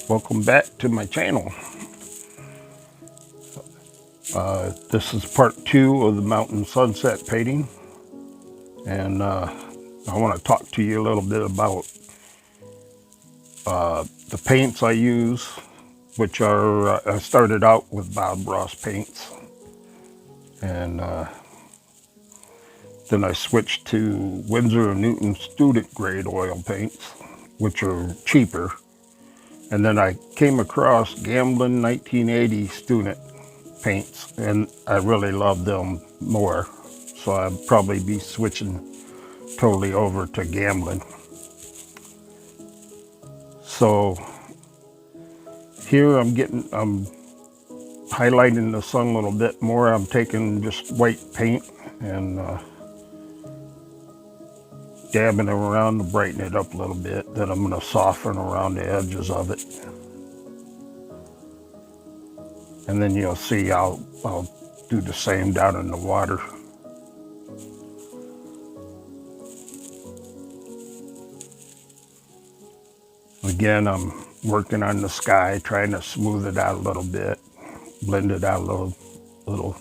Welcome back to my channel. This is part 2 of the mountain sunset painting, and I want to talk to you a little bit about the paints I use, which are I started out with Bob Ross paints, and then I switched to Winsor & Newton student grade oil paints, which are cheaper. And then I came across Gamblin 1980 student paints, and I really love them more. So I'll probably be switching totally over to Gamblin. So here I'm highlighting the sun a little bit more. I'm taking just white paint and dabbing it around to brighten it up a little bit. Then I'm going to soften around the edges of it. And then you'll see I'll do the same down in the water. Again, I'm working on the sky, trying to smooth it out a little bit, blend it out a little,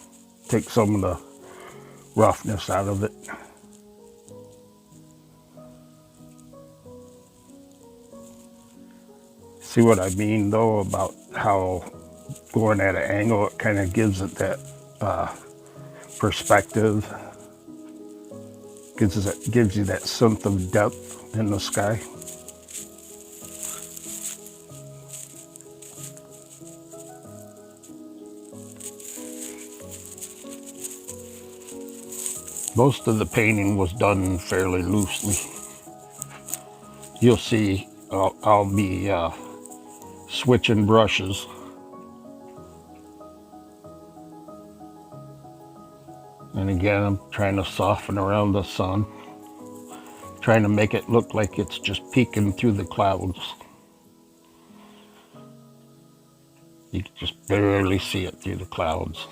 take some of the roughness out of it. See what I mean though about how going at an angle, it kind of gives it that perspective, gives you that sense of depth in the sky. Most of the painting was done fairly loosely. You'll see I'll be switching brushes. And again, I'm trying to soften around the sun, trying to make it look like it's just peeking through the clouds. You can just barely see it through the clouds.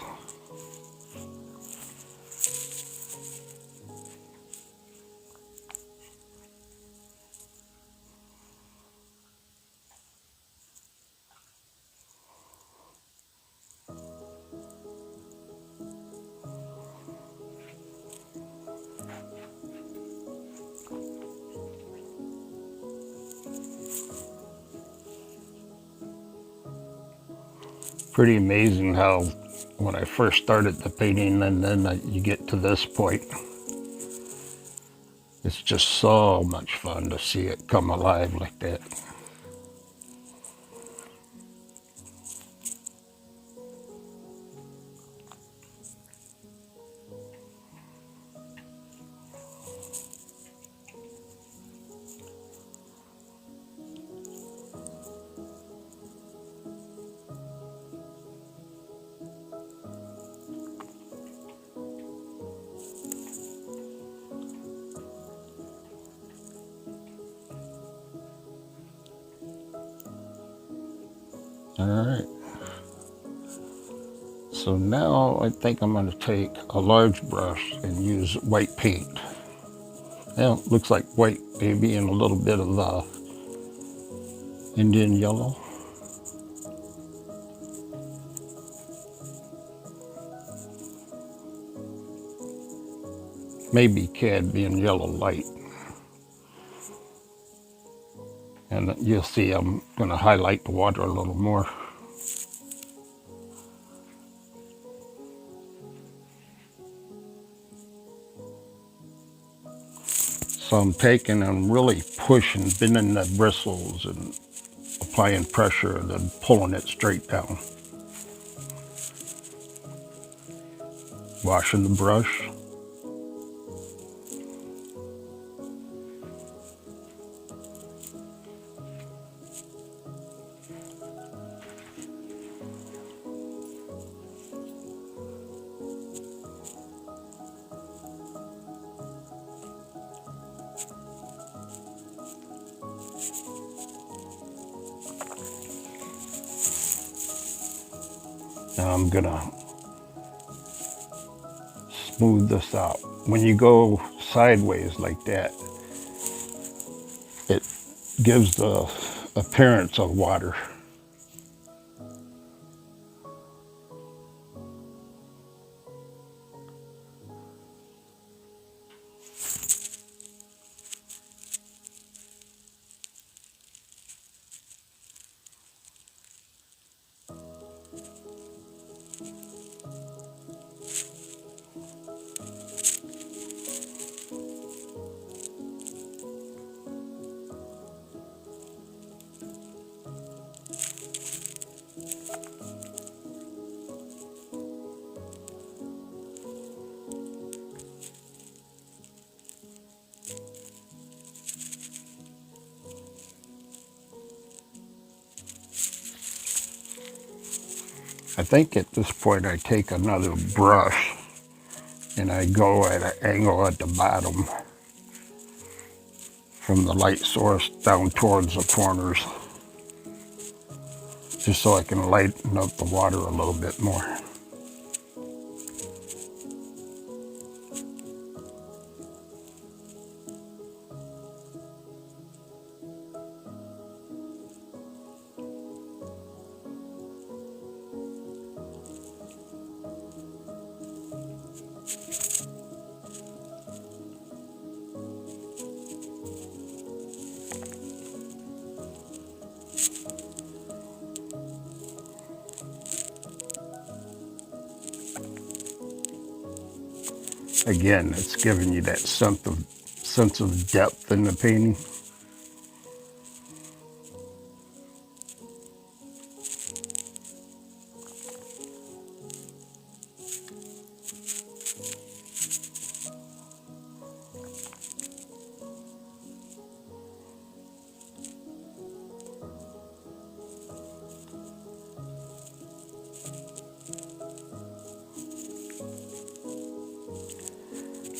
Pretty amazing how when I first started the painting and then you get to this point, it's just so much fun to see it come alive like that. All right. So now I think I'm going to take a large brush and use white paint. Well, it looks like white, maybe, and a little bit of Indian yellow. Maybe Cadmium yellow light. And you'll see I'm going to highlight the water a little more. So I'm taking and really pushing, bending the bristles and applying pressure and then pulling it straight down. Washing the brush. Now I'm gonna smooth this out. When you go sideways like that, it gives the appearance of water. I think at this point I take another brush and I go at an angle at the bottom from the light source down towards the corners, just so I can lighten up the water a little bit more. Again, it's giving you that sense of depth in the painting.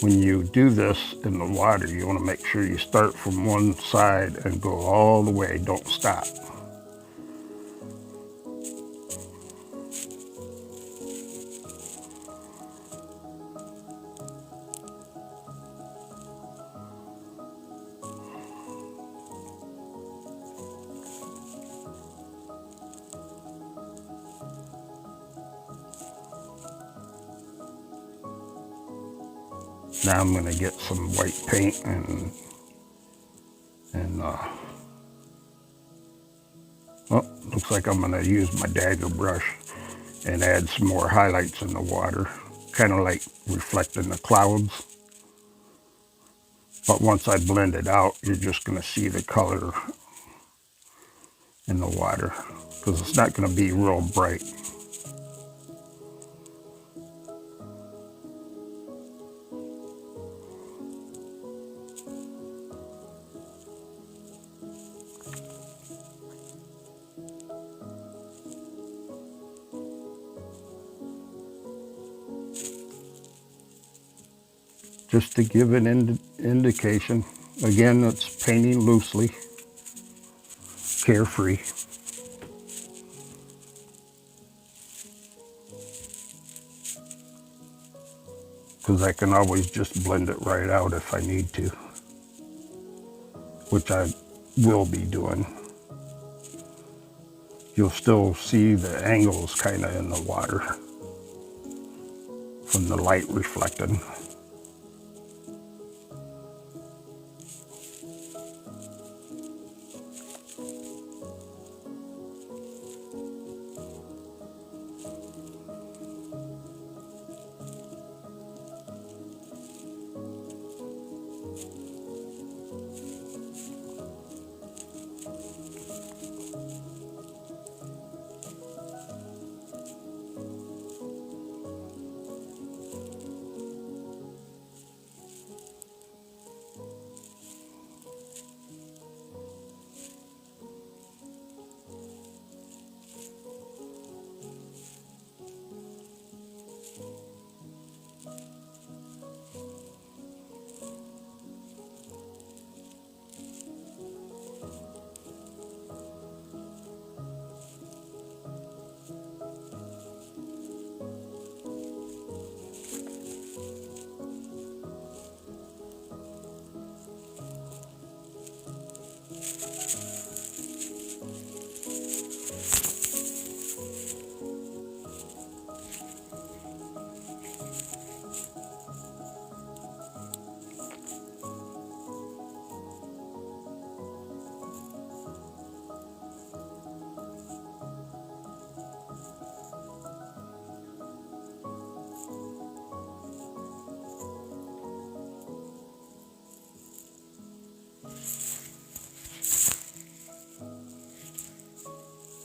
When you do this in the water, you want to make sure you start from one side and go all the way, don't stop. Now I'm going to get some white paint and looks like I'm going to use my dagger brush and add some more highlights in the water, kind of like reflecting the clouds. But once I blend it out, you're just going to see the color in the water because it's not going to be real bright. Just to give an indication, again, it's painting loosely, carefree. Because I can always just blend it right out if I need to, which I will be doing. You'll still see the angles kind of in the water from the light reflecting.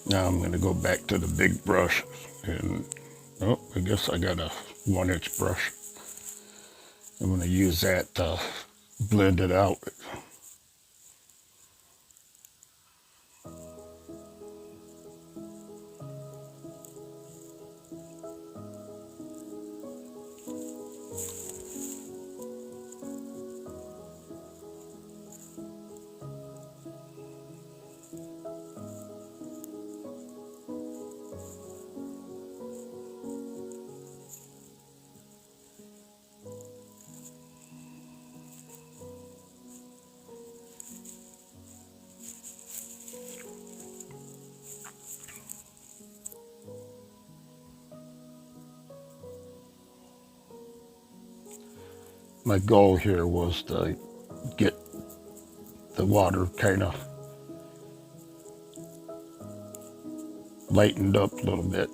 Now I'm going to go back to the big brush and, oh, I guess I got a 1-inch brush. I'm going to use that to blend it out. my goal here was to get the water kind of lightened up a little bit.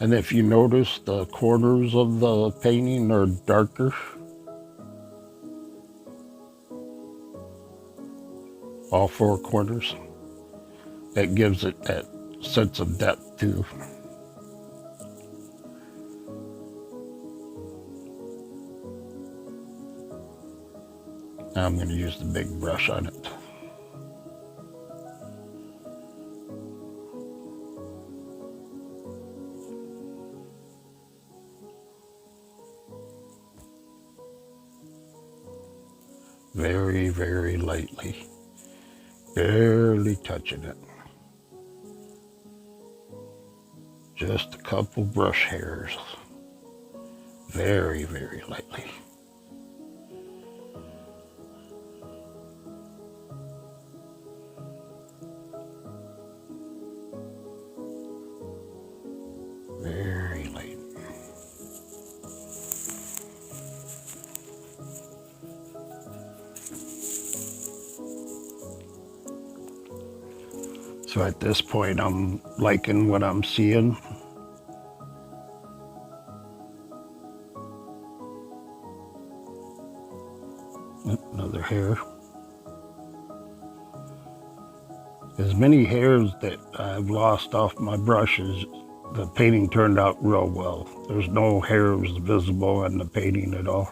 And if you notice, the corners of the painting are darker. All four corners. That gives it that sense of depth too. Now I'm going to use the big brush on it. Very, very lightly. Barely touching it. Just a couple brush hairs. Very, very lightly. Very light. So at this point, I'm liking what I'm seeing. Another hair. As many hairs that I've lost off my brushes, the painting turned out real well. There's no hairs visible on the painting at all.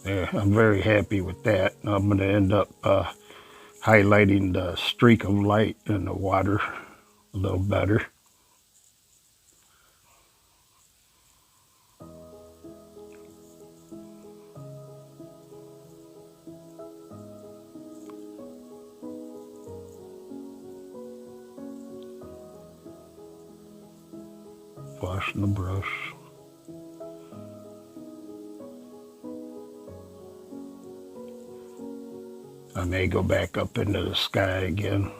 Yeah, I'm very happy with that. I'm going to end up highlighting the streak of light in the water a little better. Washing the brush. I may go back up into the sky again.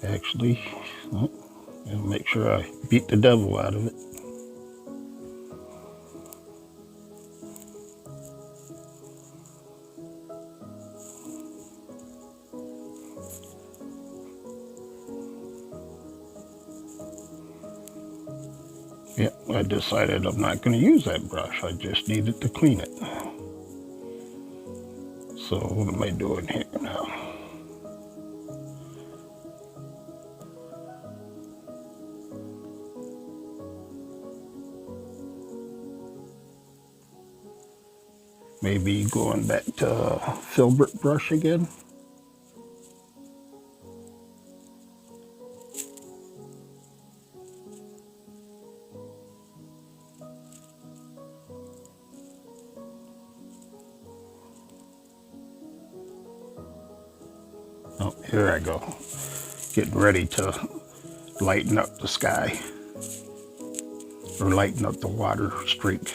Actually, I'll make sure I beat the devil out of it. Yeah, I decided I'm not going to use that brush. I just needed to clean it. So what am I doing here now? Maybe going back to filbert brush again. Oh, here I go. Getting ready to lighten up the sky. Or lighten up the water streak.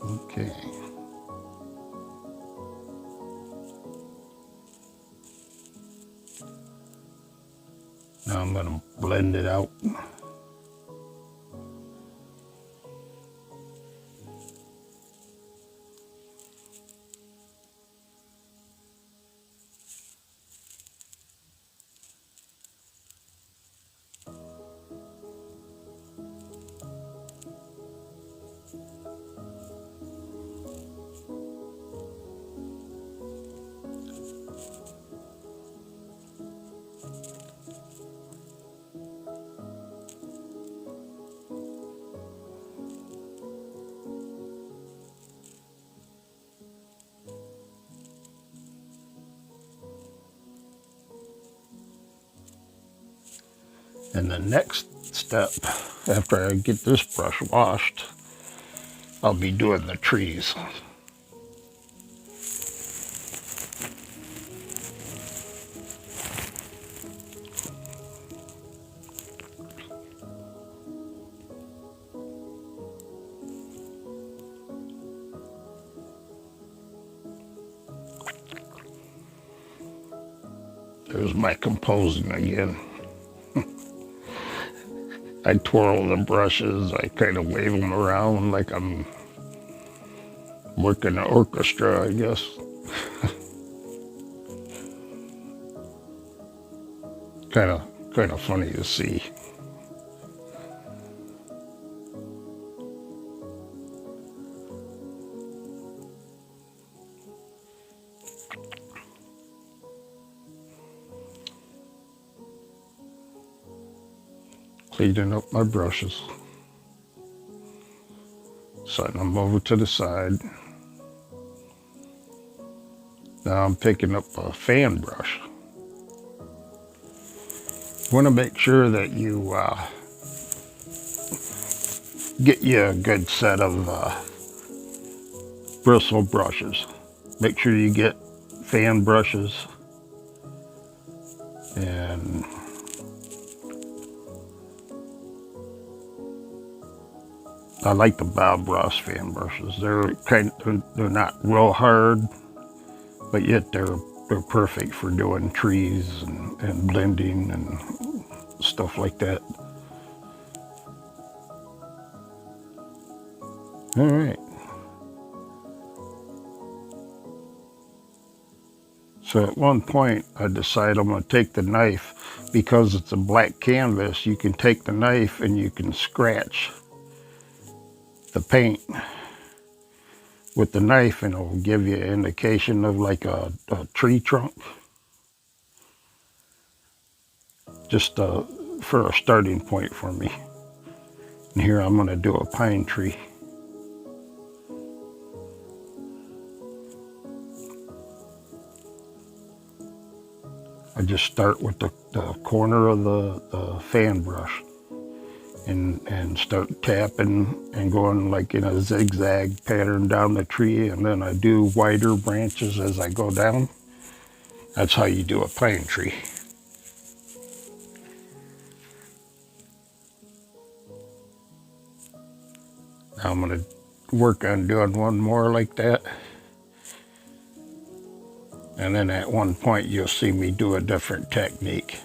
Okay. Now I'm going to blend it out. And the next step, after I get this brush washed, I'll be doing the trees. There's my composing again. I twirl the brushes, I kind of wave them around like I'm working an orchestra, I guess. kind of funny to see. Cleaning up my brushes, setting them over to the side. Now I'm picking up a fan brush. You want to make sure that you get you a good set of bristle brushes. Make sure you get fan brushes, and I like the Bob Ross fan brushes. They're not real hard, but yet they're perfect for doing trees and blending and stuff like that. All right. So at one point I decided I'm going to take the knife, because it's a black canvas. You can take the knife and you can scratch the paint with the knife, and it'll give you an indication of like a tree trunk, just for a starting point for me. And here I'm going to do a pine tree. I just start with the corner of the fan brush and start tapping and going like in a zigzag pattern down the tree, and then I do wider branches as I go down. That's how you do a pine tree. Now I'm going to work on doing one more like that. And then at one point you'll see me do a different technique.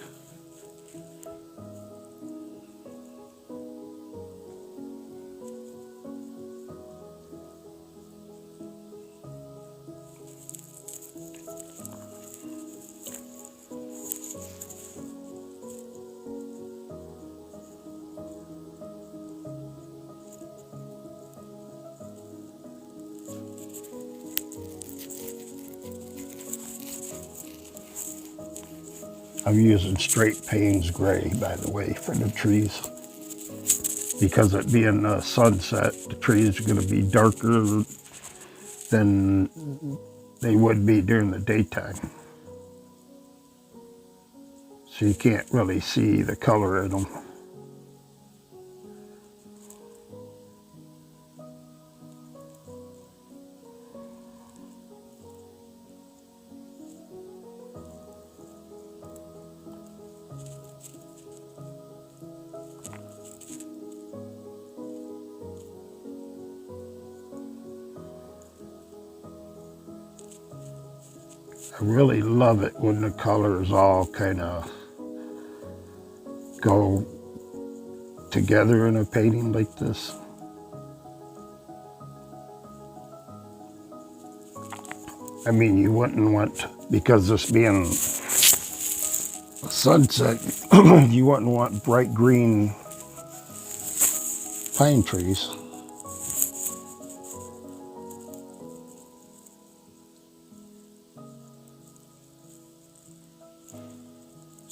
I'm using straight Payne's Gray, by the way, for the trees. Because it being sunset, the trees are going to be darker than they would be during the daytime. So you can't really see the color in them. I really love it when the colors all kind of go together in a painting like this. I mean, you wouldn't want, because this being a sunset, you wouldn't want bright green pine trees.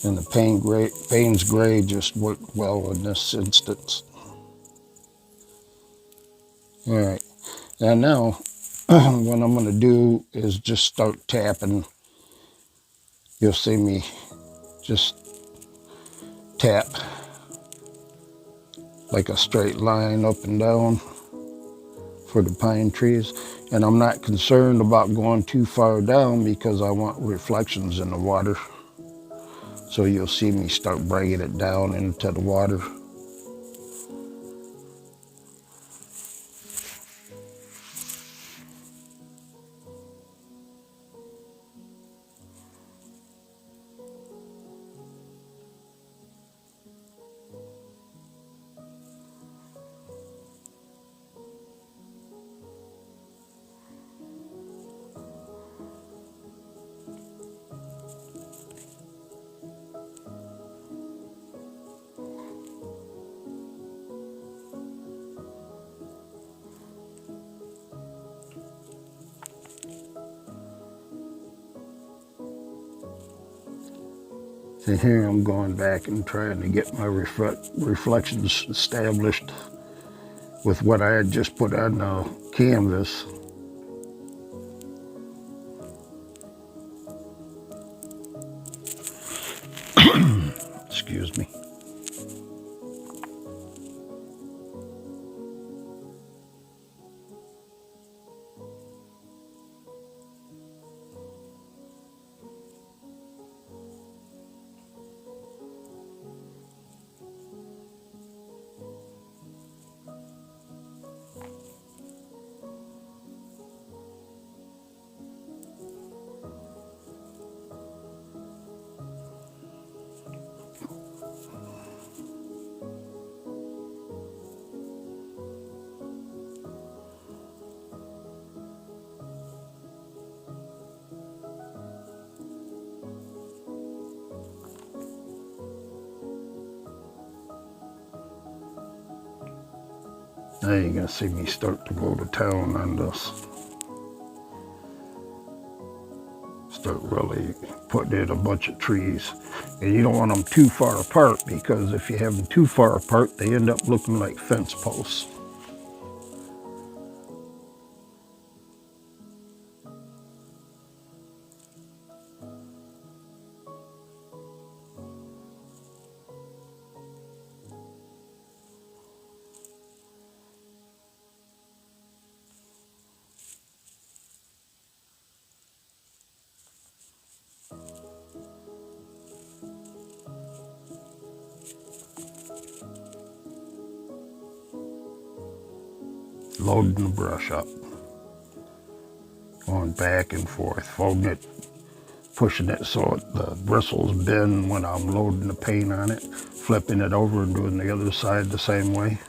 And the Payne's Gray just worked well in this instance. All right, and now what I'm going to do is just start tapping. You'll see me just tap like a straight line up and down for the pine trees. And I'm not concerned about going too far down because I want reflections in the water. So you'll see me start bringing it down into the water. So here I'm going back and trying to get my reflections established with what I had just put on the canvas. Excuse me. Now you're gonna see me start to go to town on this. Start really putting in a bunch of trees. And you don't want them too far apart because if you have them too far apart, they end up looking like fence posts. Loading the brush up. Going back and forth, folding it, pushing it so the bristles bend when I'm loading the paint on it, flipping it over and doing the other side the same way.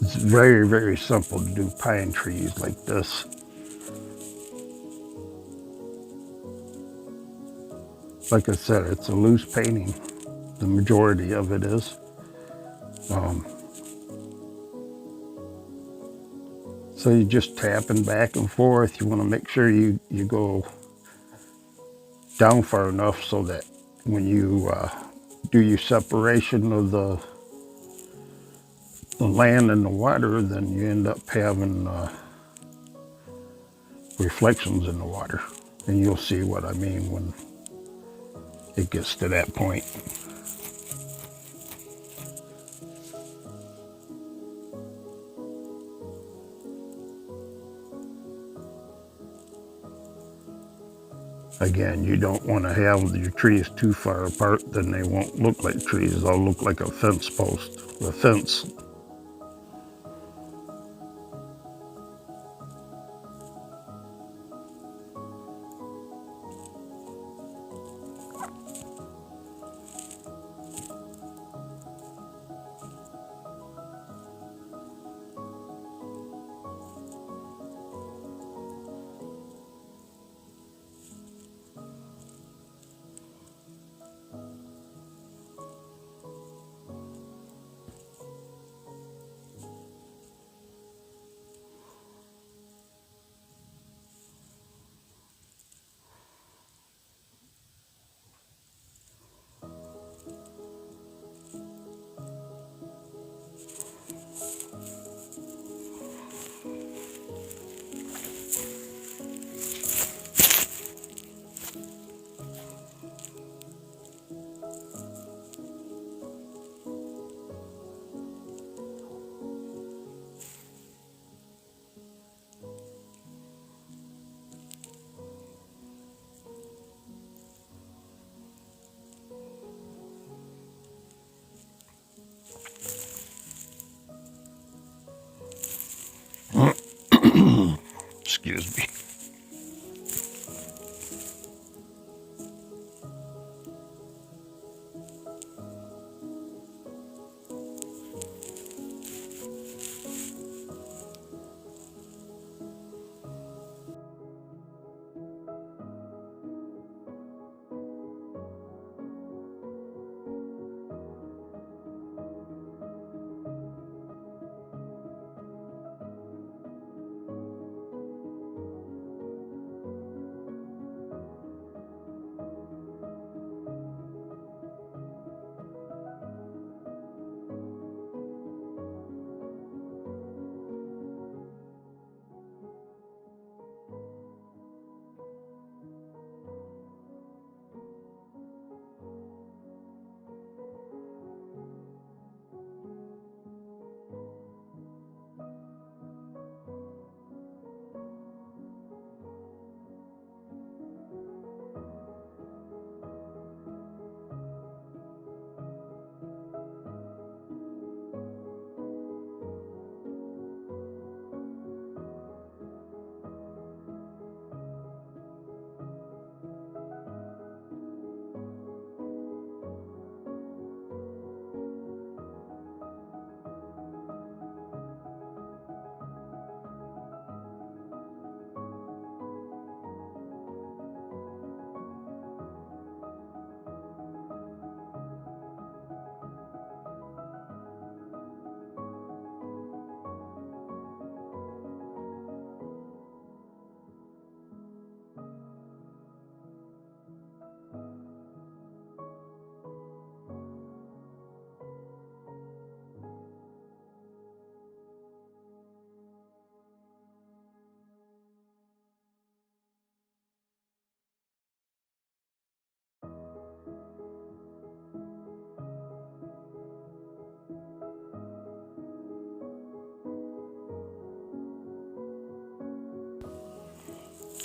It's very, very simple to do pine trees like this. Like I said, it's a loose painting. The majority of it is. So you're just tapping back and forth. You want to make sure you go down far enough so that when you do your separation of the land and the water, then you end up having reflections in the water. And you'll see what I mean when it gets to that point. Again, you don't want to have your trees too far apart, then they won't look like trees. They'll look like a fence post, a fence. Excuse me.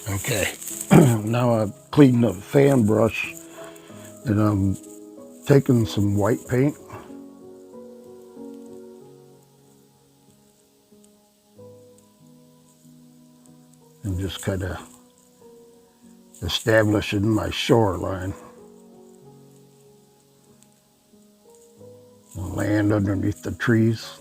Okay, now I've cleaned the fan brush and I'm taking some white paint and just kind of establishing my shoreline. The land underneath the trees.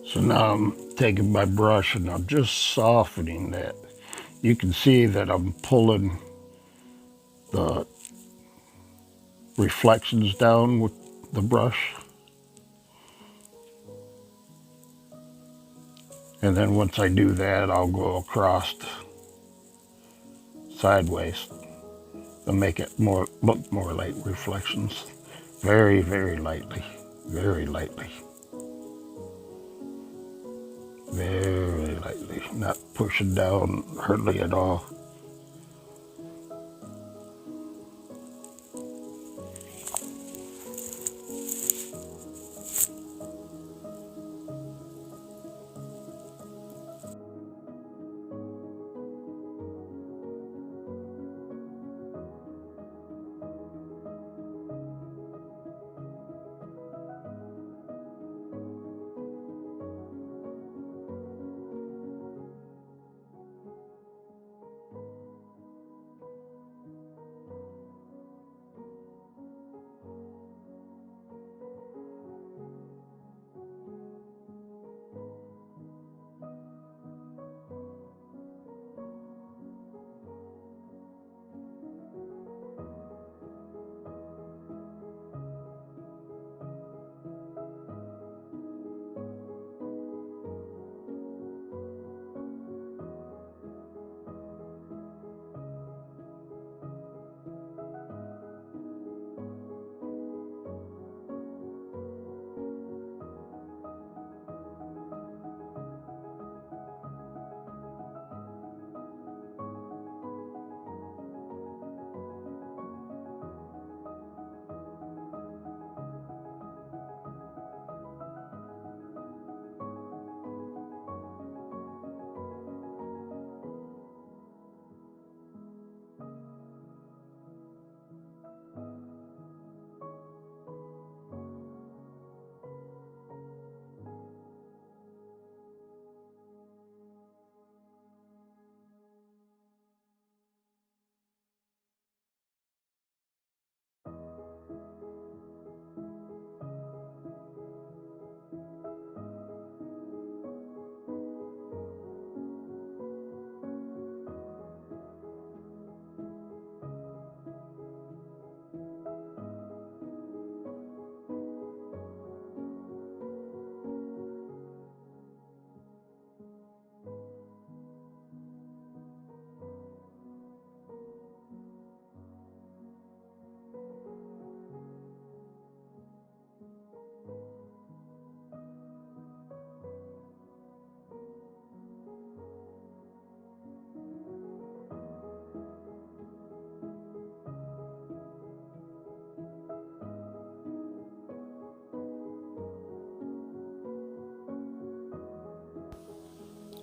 So now I'm taking my brush and I'm just softening that. You can see that I'm pulling the reflections down with the brush. And then once I do that, I'll go across sideways and make it look more like reflections. Very, very lightly, very lightly. Very lightly, not pushing down hardly at all.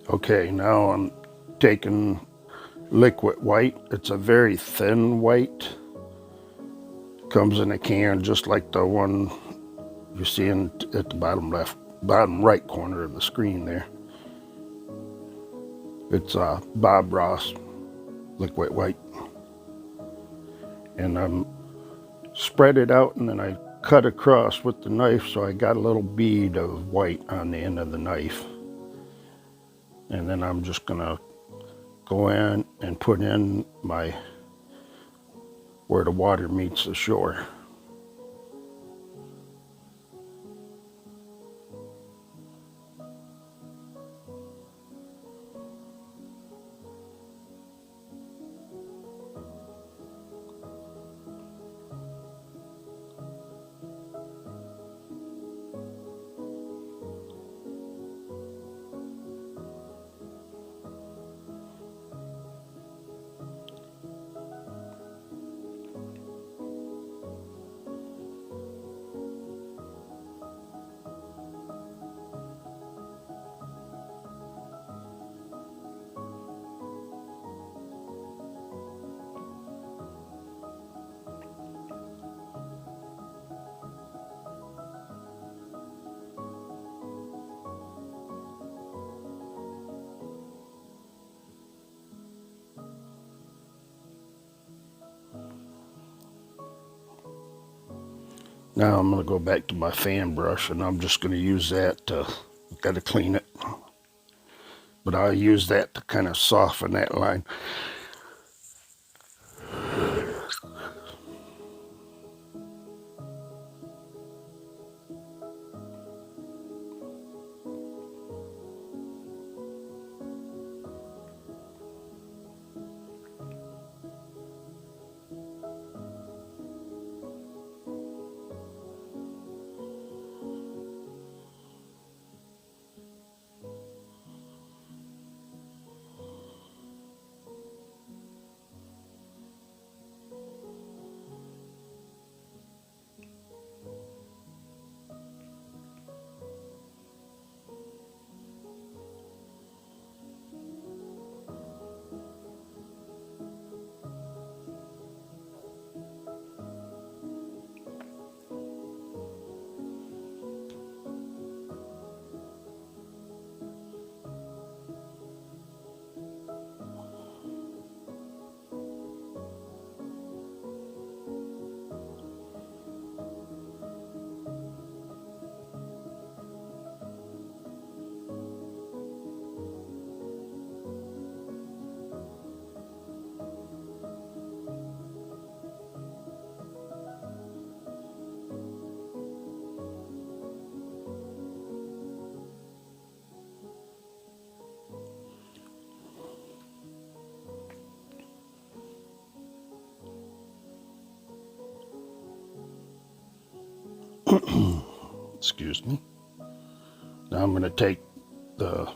Okay, now I'm taking liquid white. It's a very thin white. Comes in a can just like the one you're seeing at the bottom right corner of the screen there. It's Bob Ross liquid white. And I'm spread it out and then I cut across with the knife so I got a little bead of white on the end of the knife. And then I'm just gonna go in and put in where the water meets the shore. Now I'm going to go back to my fan brush and I'm just going to use that to got to clean it. But I'll use that to kind of soften that line. Excuse me. Now I'm going to take the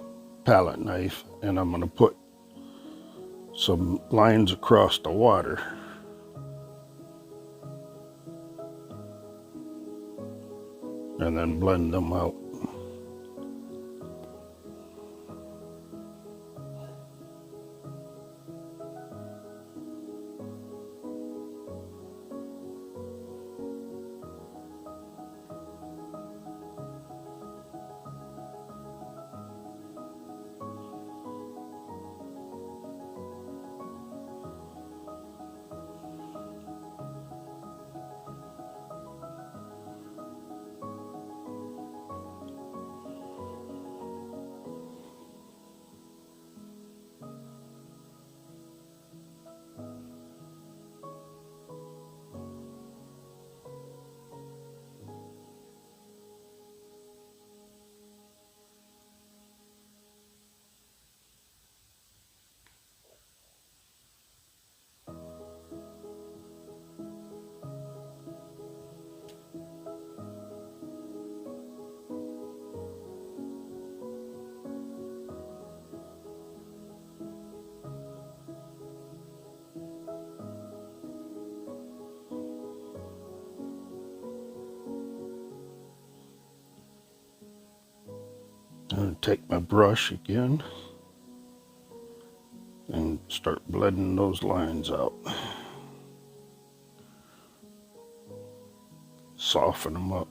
palette knife and I'm going to put some lines across the water. And then blend them out. I'm going to take my brush again and start blending those lines out. Soften them up.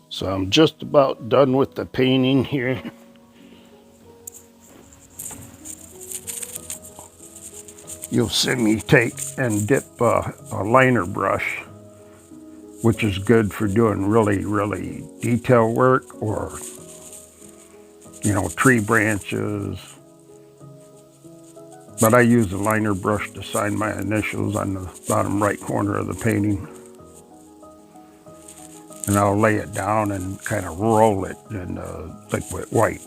So I'm just about done with the painting here. You'll see me take and dip a liner brush, which is good for doing really detail work or, tree branches. But I use a liner brush to sign my initials on the bottom right corner of the painting. and I'll lay it down and kind of roll it in liquid white.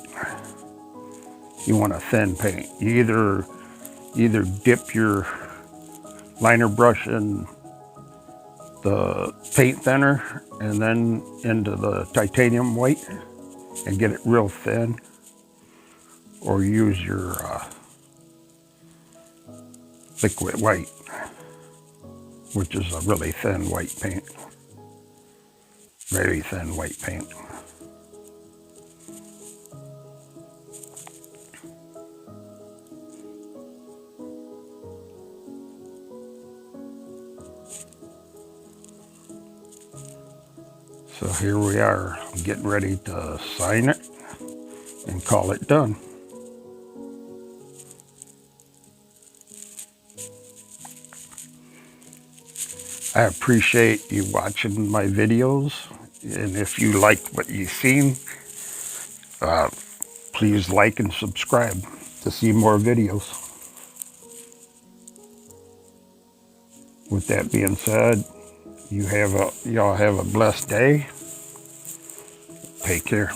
You want a thin paint. You either dip your liner brush in the paint thinner and then into the titanium white and get it real thin, or use your liquid white, which is a really thin white paint. Very thin white paint. So here we are, getting ready to sign it and call it done. I appreciate you watching my videos, and if you like what you've seen, please like and subscribe to see more videos. With that being said, y'all have a blessed day. Take care.